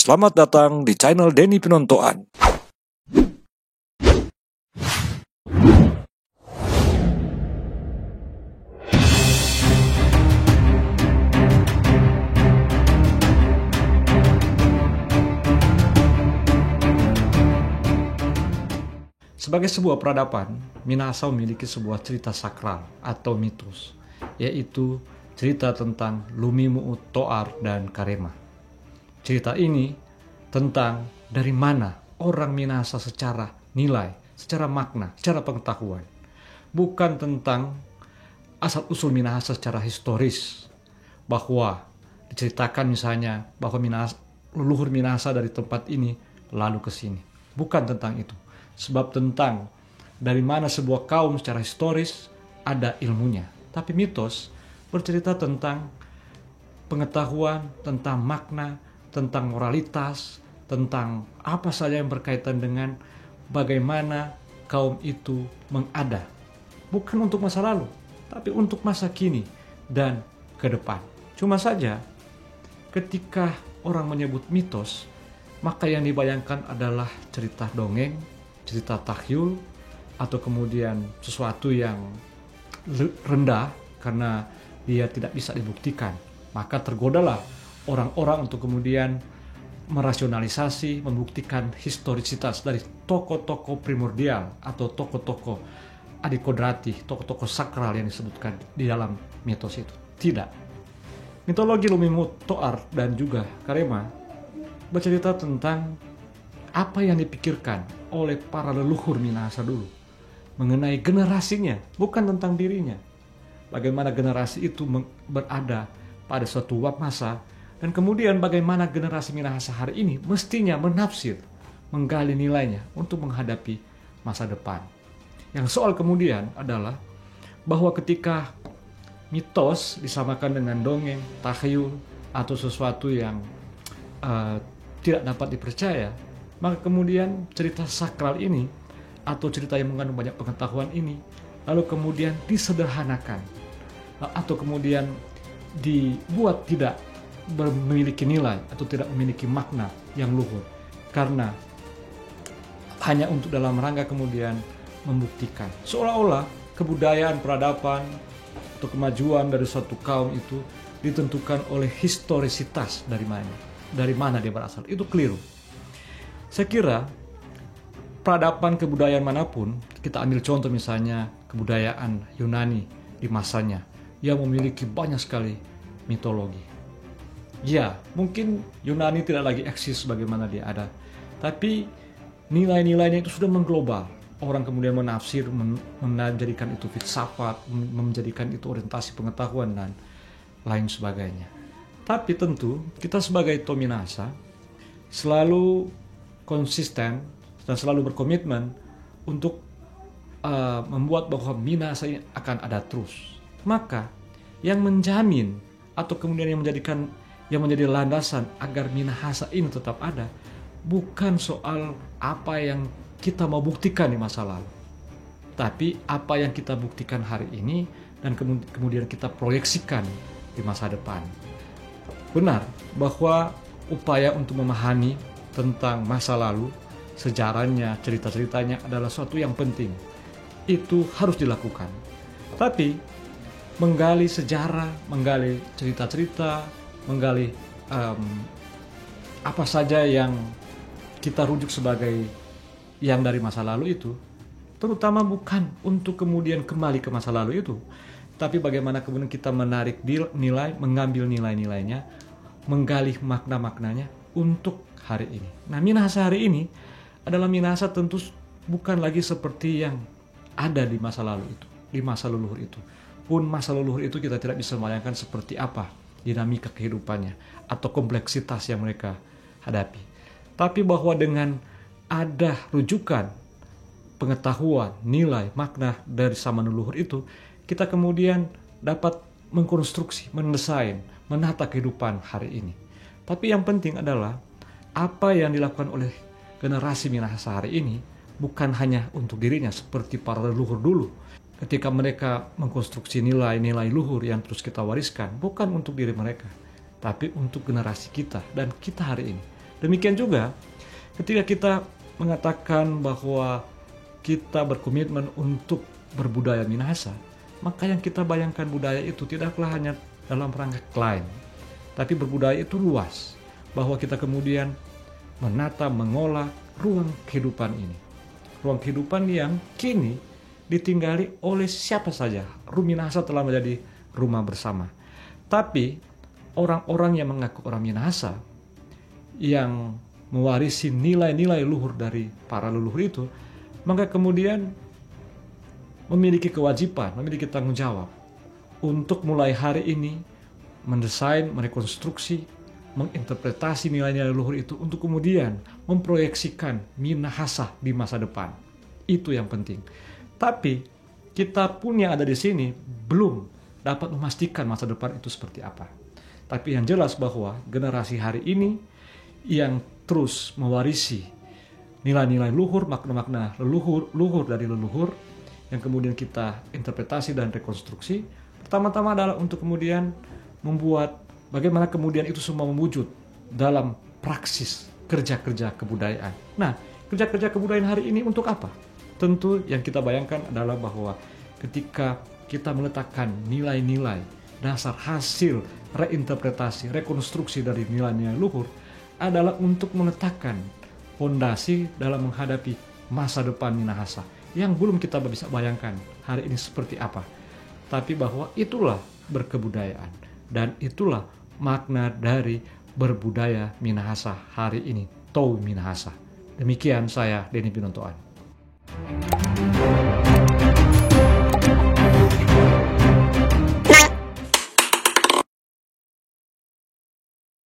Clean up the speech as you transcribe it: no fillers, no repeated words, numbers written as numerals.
Selamat datang di channel Denny Pinontoan. Sebagai sebuah peradaban, Minahasa memiliki sebuah cerita sakral atau mitos, yaitu cerita tentang Lumimu'u To'ar dan Karema. Cerita ini tentang dari mana orang Minahasa secara nilai, secara makna, secara pengetahuan. Bukan tentang asal-usul Minahasa secara historis, bahwa diceritakan misalnya bahwa leluhur Minahasa dari tempat ini lalu ke sini. Bukan tentang itu. Sebab tentang dari mana sebuah kaum secara historis ada ilmunya. Tapi mitos bercerita tentang pengetahuan, tentang makna, tentang moralitas, tentang apa saja yang berkaitan dengan bagaimana kaum itu mengada. Bukan untuk masa lalu, tapi untuk masa kini dan ke depan. Cuma saja ketika orang menyebut mitos, maka yang dibayangkan adalah cerita dongeng, cerita takyul, atau kemudian sesuatu yang rendah karena dia tidak bisa dibuktikan. Maka tergodalah orang-orang untuk kemudian merasionalisasi, membuktikan historisitas dari tokoh-tokoh primordial atau tokoh-tokoh adikodrati, tokoh-tokoh sakral yang disebutkan di dalam mitos itu. Tidak. Mitologi Lumimu'u To'ar dan juga Karema bercerita tentang apa yang dipikirkan oleh para leluhur Minahasa dulu mengenai generasinya, bukan tentang dirinya. Bagaimana generasi itu berada pada suatu masa, dan kemudian bagaimana generasi Minahasa hari ini mestinya menafsir, menggali nilainya untuk menghadapi masa depan. Yang soal kemudian adalah bahwa ketika mitos disamakan dengan dongeng, takhayul, atau sesuatu yang tidak dapat dipercaya, maka kemudian cerita sakral ini atau cerita yang mengandung banyak pengetahuan ini lalu kemudian disederhanakan atau kemudian dibuat tidak memiliki nilai atau tidak memiliki makna yang luhur karena hanya untuk dalam rangka kemudian membuktikan seolah-olah kebudayaan, peradaban atau kemajuan dari suatu kaum itu ditentukan oleh historisitas dari mana dia berasal. Itu keliru. Saya kira peradaban kebudayaan manapun, kita ambil contoh misalnya kebudayaan Yunani di masanya yang memiliki banyak sekali mitologi. Ya, mungkin Yunani tidak lagi eksis bagaimana dia ada, tapi nilai-nilainya itu sudah mengglobal. Orang kemudian menafsir, menjadikan itu filsafat, menjadikan itu orientasi pengetahuan dan lain sebagainya. Tapi tentu kita sebagai Minahasa selalu konsisten dan selalu berkomitmen untuk membuat bahwa Minahasa ini akan ada terus. Maka yang menjamin atau kemudian yang menjadi landasan agar Minahasa ini tetap ada bukan soal apa yang kita mau buktikan di masa lalu, tapi apa yang kita buktikan hari ini dan kemudian kita proyeksikan di masa depan. Benar bahwa upaya untuk memahami tentang masa lalu, sejarahnya, cerita-ceritanya adalah suatu yang penting. Itu harus dilakukan. Tapi menggali sejarah, menggali cerita-cerita, menggali apa saja yang kita rujuk sebagai yang dari masa lalu itu, terutama bukan untuk kemudian kembali ke masa lalu itu, tapi bagaimana kemudian kita menarik nilai, mengambil nilai-nilainya, menggali makna-maknanya untuk hari ini. Nah, Minahasa hari ini adalah Minahasa tentu bukan lagi seperti yang ada di masa lalu itu, di masa leluhur itu. Pun masa leluhur itu kita tidak bisa membayangkan seperti apa dinamika kehidupannya atau kompleksitas yang mereka hadapi. Tapi bahwa dengan ada rujukan pengetahuan, nilai, makna dari zaman leluhur itu, kita kemudian dapat mengkonstruksi, mendesain, menata kehidupan hari ini. Tapi yang penting adalah apa yang dilakukan oleh generasi Minahasa hari ini bukan hanya untuk dirinya seperti para leluhur dulu. Ketika mereka mengkonstruksi nilai-nilai luhur yang terus kita wariskan, bukan untuk diri mereka, tapi untuk generasi kita dan kita hari ini. Demikian juga ketika kita mengatakan bahwa kita berkomitmen untuk berbudaya Minahasa, maka yang kita bayangkan budaya itu tidaklah hanya dalam rangka klaim, tapi berbudaya itu luas, bahwa kita kemudian menata, mengolah ruang kehidupan ini. Ruang kehidupan yang kini ditinggali oleh siapa saja. Minahasa telah menjadi rumah bersama. Tapi orang-orang yang mengaku orang Minahasa, yang mewarisi nilai-nilai luhur dari para leluhur itu, maka kemudian memiliki kewajiban, memiliki tanggung jawab untuk mulai hari ini mendesain, merekonstruksi, menginterpretasi nilai-nilai leluhur itu untuk kemudian memproyeksikan Minahasa di masa depan. Itu yang penting. Tapi kita pun yang ada di sini belum dapat memastikan masa depan itu seperti apa. Tapi yang jelas bahwa generasi hari ini yang terus mewarisi nilai-nilai luhur, makna-makna luhur dari leluhur, yang kemudian kita interpretasi dan rekonstruksi, pertama-tama adalah untuk kemudian membuat bagaimana kemudian itu semua mewujud dalam praksis kerja-kerja kebudayaan. Nah, kerja-kerja kebudayaan hari ini untuk apa? Tentu yang kita bayangkan adalah bahwa ketika kita meletakkan nilai-nilai dasar hasil reinterpretasi, rekonstruksi dari nilai-nilai luhur adalah untuk meletakkan fondasi dalam menghadapi masa depan Minahasa yang belum kita bisa bayangkan hari ini seperti apa. Tapi bahwa itulah berkebudayaan dan itulah makna dari berbudaya Minahasa hari ini, Towi Minahasa. Demikian saya, Denny Pinontoan.